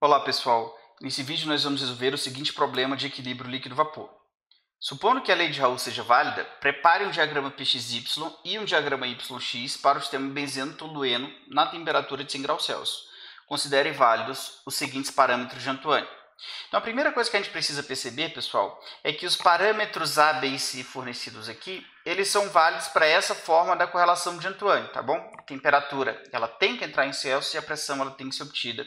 Olá pessoal, nesse vídeo nós vamos resolver o seguinte problema de equilíbrio líquido-vapor. Supondo que a lei de Raoult seja válida, prepare um diagrama PXY e um diagrama YX para o sistema benzeno-tolueno na temperatura de 100 graus Celsius. Considere válidos os seguintes parâmetros de Antoine. Então a primeira coisa que a gente precisa perceber, pessoal, é que os parâmetros A, B e C fornecidos aqui, eles são válidos para essa forma da correlação de Antoine, tá bom? A temperatura, ela tem que entrar em Celsius e a pressão, ela tem que ser obtida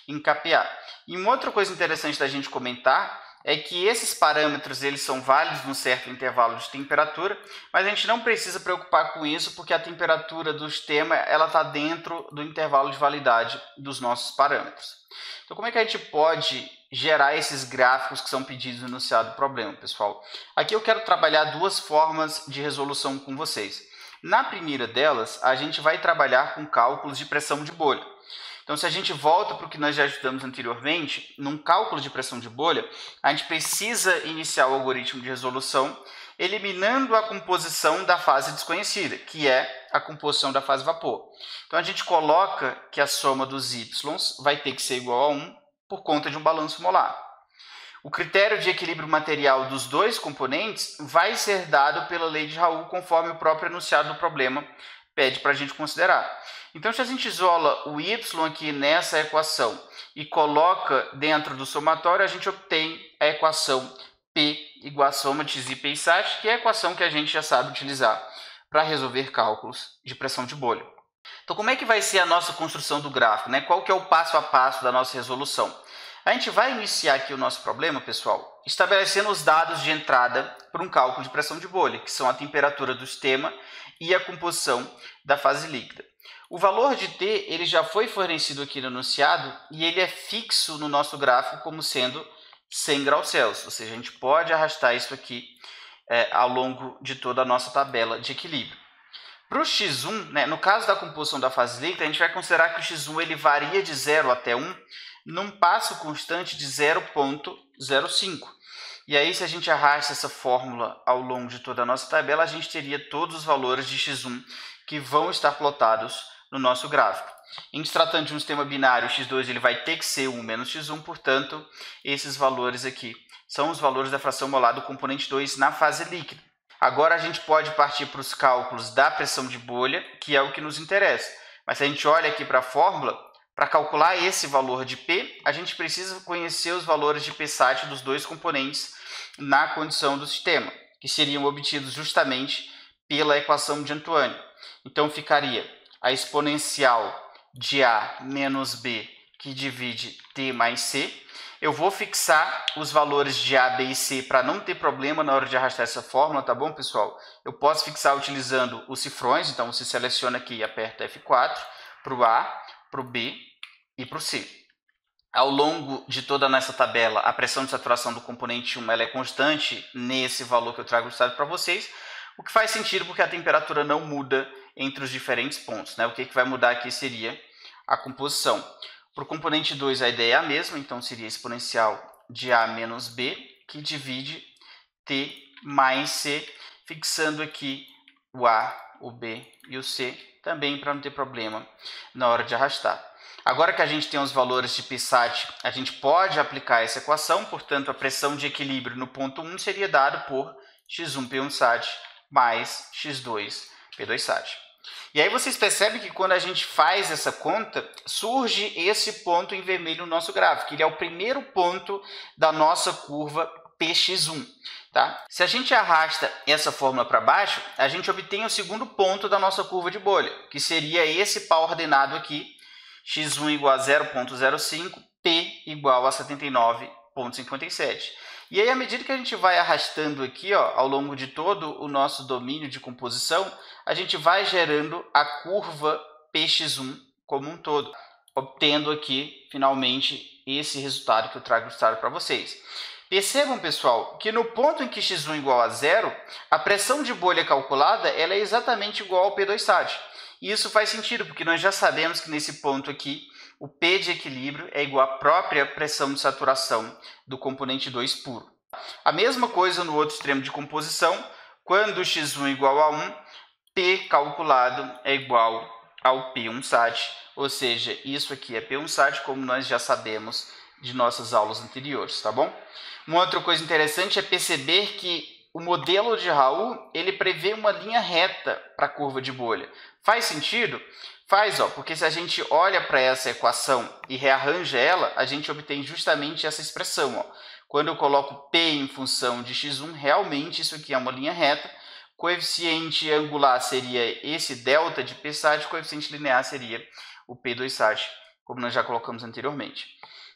em kPa. E uma outra coisa interessante da gente comentar é que esses parâmetros eles são válidos num certo intervalo de temperatura, mas a gente não precisa preocupar com isso porque a temperatura do sistema está dentro do intervalo de validade dos nossos parâmetros. Então, como é que a gente pode gerar esses gráficos que são pedidos no enunciado do problema, pessoal? Aqui eu quero trabalhar duas formas de resolução com vocês. Na primeira delas, a gente vai trabalhar com cálculos de pressão de bolha. Então, se a gente volta para o que nós já estudamos anteriormente, num cálculo de pressão de bolha, a gente precisa iniciar o algoritmo de resolução eliminando a composição da fase desconhecida, que é a composição da fase vapor. Então, a gente coloca que a soma dos y vai ter que ser igual a 1 por conta de um balanço molar. O critério de equilíbrio material dos dois componentes vai ser dado pela lei de Raoult, conforme o próprio enunciado do problema pede para a gente considerar. Então, se a gente isola o y aqui nessa equação e coloca dentro do somatório, a gente obtém a equação P igual a soma de x e p e sat, que é a equação que a gente já sabe utilizar para resolver cálculos de pressão de bolha. Então, como é que vai ser a nossa construção do gráfico, né? Qual que é o passo a passo da nossa resolução? A gente vai iniciar aqui o nosso problema, pessoal, estabelecendo os dados de entrada para um cálculo de pressão de bolha, que são a temperatura do sistema e a composição da fase líquida. O valor de T ele já foi fornecido aqui no enunciado e ele é fixo no nosso gráfico como sendo 100 graus Celsius, ou seja, a gente pode arrastar isso aqui ao longo de toda a nossa tabela de equilíbrio. Para o x1, né, no caso da composição da fase líquida, a gente vai considerar que o x1 ele varia de 0 até 1 num passo constante de 0,05. E aí, se a gente arrasta essa fórmula ao longo de toda a nossa tabela, a gente teria todos os valores de x1 que vão estar plotados no nosso gráfico. Em se tratando de um sistema binário, o x2 ele vai ter que ser 1 menos x1, portanto, esses valores aqui são os valores da fração molar do componente 2 na fase líquida. Agora a gente pode partir para os cálculos da pressão de bolha, que é o que nos interessa. Mas se a gente olha aqui para a fórmula, para calcular esse valor de P, a gente precisa conhecer os valores de Psat dos dois componentes na condição do sistema, que seriam obtidos justamente pela equação de Antoine. Então, ficaria a exponencial de A menos B, que divide T mais C. Eu vou fixar os valores de A, B e C para não ter problema na hora de arrastar essa fórmula, tá bom, pessoal? Eu posso fixar utilizando os cifrões, então você seleciona aqui e aperta F4 para o A, para o B e para o C. Ao longo de toda a nossa tabela, a pressão de saturação do componente 1 ela é constante nesse valor que eu trago ilustrado para vocês, o que faz sentido porque a temperatura não muda entre os diferentes pontos, né? O que vai mudar aqui seria a composição. Para o componente 2, a ideia é a mesma, então seria exponencial de A menos B, que divide T mais C, fixando aqui o A, o B e o C, também para não ter problema na hora de arrastar. Agora que a gente tem os valores de Psat, a gente pode aplicar essa equação, portanto, a pressão de equilíbrio no ponto 1 seria dada por x1P1Sat mais x2P2Sat. E aí vocês percebem que quando a gente faz essa conta, surge esse ponto em vermelho no nosso gráfico. Ele é o primeiro ponto da nossa curva Px1. Tá? Se a gente arrasta essa fórmula para baixo, a gente obtém o segundo ponto da nossa curva de bolha, que seria esse pau ordenado aqui, x1 igual a 0,05, P igual a 79,57. E aí, à medida que a gente vai arrastando aqui, ó, ao longo de todo o nosso domínio de composição, a gente vai gerando a curva Px1 como um todo, obtendo aqui, finalmente, esse resultado que eu trago ilustrado para vocês. Percebam, pessoal, que no ponto em que x1 igual a 0, a pressão de bolha calculada ela é exatamente igual ao P2Sat. E isso faz sentido, porque nós já sabemos que nesse ponto aqui, o P de equilíbrio é igual à própria pressão de saturação do componente 2 puro. A mesma coisa no outro extremo de composição, quando x1 igual a 1, P calculado é igual ao P1 SAT, ou seja, isso aqui é P1 SAT, como nós já sabemos de nossas aulas anteriores, tá bom? Uma outra coisa interessante é perceber que o modelo de Raul, ele prevê uma linha reta para a curva de bolha. Faz sentido? Faz, porque se a gente olha para essa equação e rearranja ela, a gente obtém justamente essa expressão. Quando eu coloco P em função de x1, realmente isso aqui é uma linha reta. Coeficiente angular seria esse delta de P SAT, coeficiente linear seria o P2 SAT, como nós já colocamos anteriormente.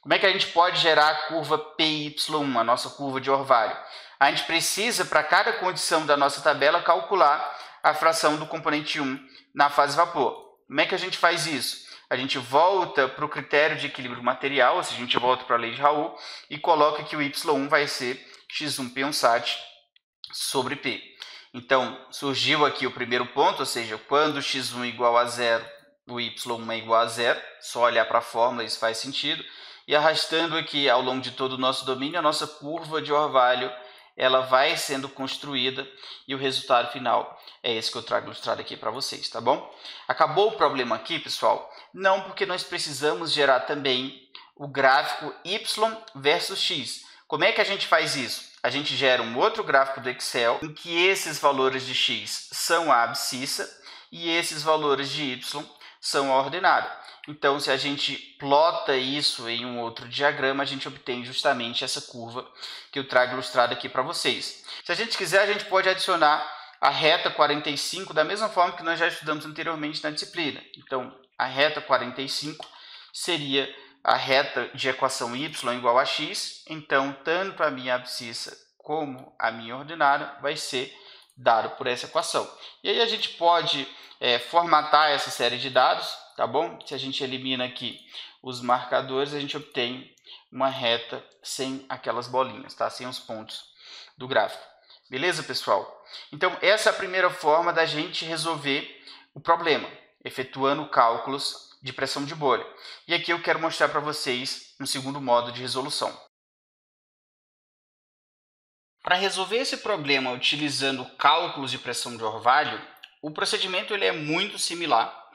Como é que a gente pode gerar a curva PY1, a nossa curva de orvalho? A gente precisa, para cada condição da nossa tabela, calcular a fração do componente 1 na fase vapor. Como é que a gente faz isso? A gente volta para o critério de equilíbrio material, ou seja, a gente volta para a lei de Raul e coloca que o Y1 vai ser x1P1 SAT sobre P. Então, surgiu aqui o primeiro ponto, ou seja, quando x1 é igual a zero, o y1 é igual a zero, só olhar para a fórmula, isso faz sentido. E arrastando aqui ao longo de todo o nosso domínio, a nossa curva de orvalho ela vai sendo construída e o resultado final é esse que eu trago ilustrado aqui para vocês, tá bom? Acabou o problema aqui, pessoal? Não, porque nós precisamos gerar também o gráfico y versus x. Como é que a gente faz isso? A gente gera um outro gráfico do Excel em que esses valores de x são a abscissa e esses valores de y são a ordenada. Então, se a gente plota isso em um outro diagrama, a gente obtém justamente essa curva que eu trago ilustrada aqui para vocês. Se a gente quiser, a gente pode adicionar a reta 45 da mesma forma que nós já estudamos anteriormente na disciplina. Então, a reta 45 seria a reta de equação y igual a x. Então, tanto a minha abscissa como a minha ordenada vai ser dado por essa equação. E aí a gente pode formatar essa série de dados, tá bom? Se a gente elimina aqui os marcadores, a gente obtém uma reta sem aquelas bolinhas, tá? Sem os pontos do gráfico. Beleza, pessoal? Então, essa é a primeira forma da gente resolver o problema, efetuando cálculos de pressão de bolha. E aqui eu quero mostrar para vocês um segundo modo de resolução. Para resolver esse problema utilizando cálculos de pressão de orvalho, o procedimento ele é muito similar,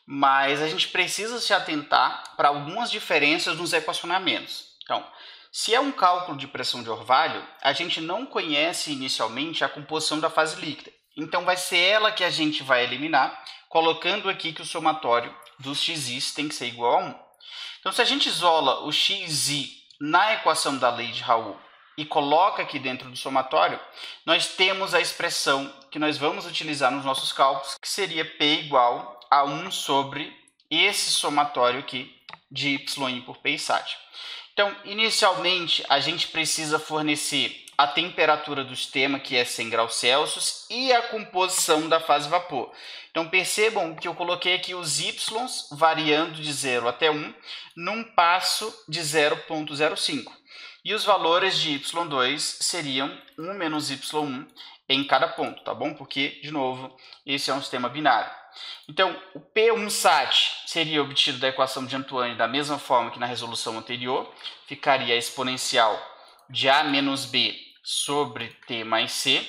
mas a gente precisa se atentar para algumas diferenças nos equacionamentos. Então, se é um cálculo de pressão de orvalho, a gente não conhece inicialmente a composição da fase líquida. Então, vai ser ela que a gente vai eliminar, colocando aqui que o somatório dos xi tem que ser igual a 1. Então, se a gente isola o xi na equação da lei de Raul e coloca aqui dentro do somatório, nós temos a expressão que nós vamos utilizar nos nossos cálculos, que seria P igual a 1 sobre esse somatório aqui de YI por P SAT. Então, inicialmente, a gente precisa fornecer a temperatura do sistema, que é 100 graus Celsius, e a composição da fase vapor. Então, percebam que eu coloquei aqui os Ys variando de 0 até 1, num passo de 0,05. E os valores de Y2 seriam 1 menos Y1 em cada ponto, tá bom? Porque, de novo, esse é um sistema binário. Então, o P1 SAT seria obtido da equação de Antoine da mesma forma que na resolução anterior. Ficaria a exponencial de A menos B sobre T mais C,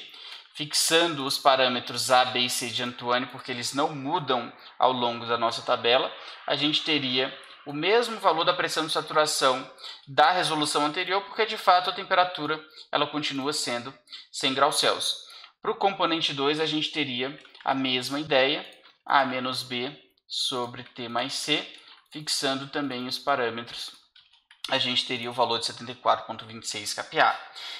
fixando os parâmetros A, B e C de Antoine, porque eles não mudam ao longo da nossa tabela. A gente teria o mesmo valor da pressão de saturação da resolução anterior, porque de fato a temperatura ela continua sendo 100 graus Celsius. Para o componente 2, a gente teria a mesma ideia, A menos B sobre T mais C, fixando também os parâmetros, a gente teria o valor de 74,26 kPa.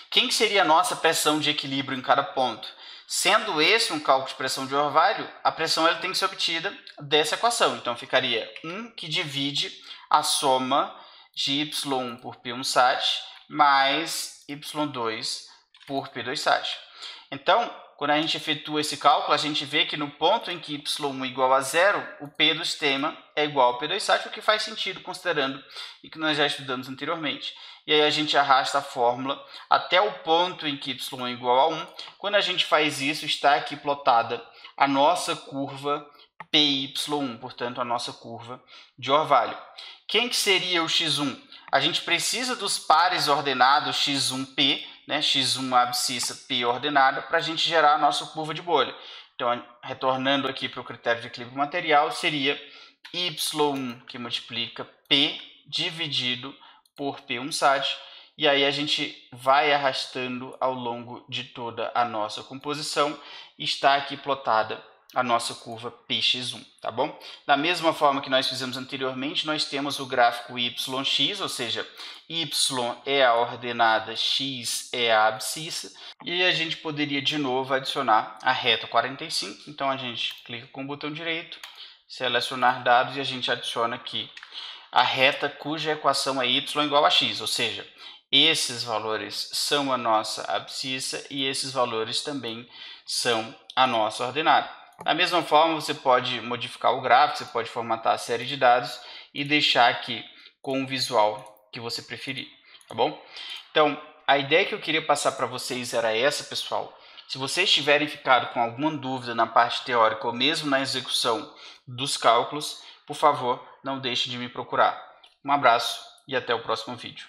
Quem que seria a nossa pressão de equilíbrio em cada ponto? Sendo esse um cálculo de pressão de orvalho, a pressão ela tem que ser obtida dessa equação. Então, ficaria 1 que divide a soma de Y1 por P1 SAT mais Y2 por P2 SAT. Então, quando a gente efetua esse cálculo, a gente vê que no ponto em que Y1 é igual a zero, o P do sistema é igual ao P2 SAT, o que faz sentido considerando e que nós já estudamos anteriormente. E aí a gente arrasta a fórmula até o ponto em que Y é igual a 1. Quando a gente faz isso, está aqui plotada a nossa curva PY1, portanto, a nossa curva de orvalho. Quem que seria o X1? A gente precisa dos pares ordenados X1P, né, X1 abscissa, P ordenada, para a gente gerar a nossa curva de bolha. Então, retornando aqui para o critério de equilíbrio material, seria Y1 que multiplica P dividido por P1 sat, e aí a gente vai arrastando ao longo de toda a nossa composição. Está aqui plotada a nossa curva Px1, tá bom? Da mesma forma que nós fizemos anteriormente, nós temos o gráfico yx, ou seja, y é a ordenada, x é a abscissa, e a gente poderia de novo adicionar a reta 45. Então a gente clica com o botão direito, selecionar dados, e a gente adiciona aqui a reta cuja equação é y igual a x, ou seja, esses valores são a nossa abscissa e esses valores também são a nossa ordenada. Da mesma forma, você pode modificar o gráfico, você pode formatar a série de dados e deixar aqui com o visual que você preferir, tá bom? Então, a ideia que eu queria passar para vocês era essa, pessoal. Se vocês tiverem ficado com alguma dúvida na parte teórica ou mesmo na execução dos cálculos, por favor, não deixe de me procurar. Um abraço e até o próximo vídeo.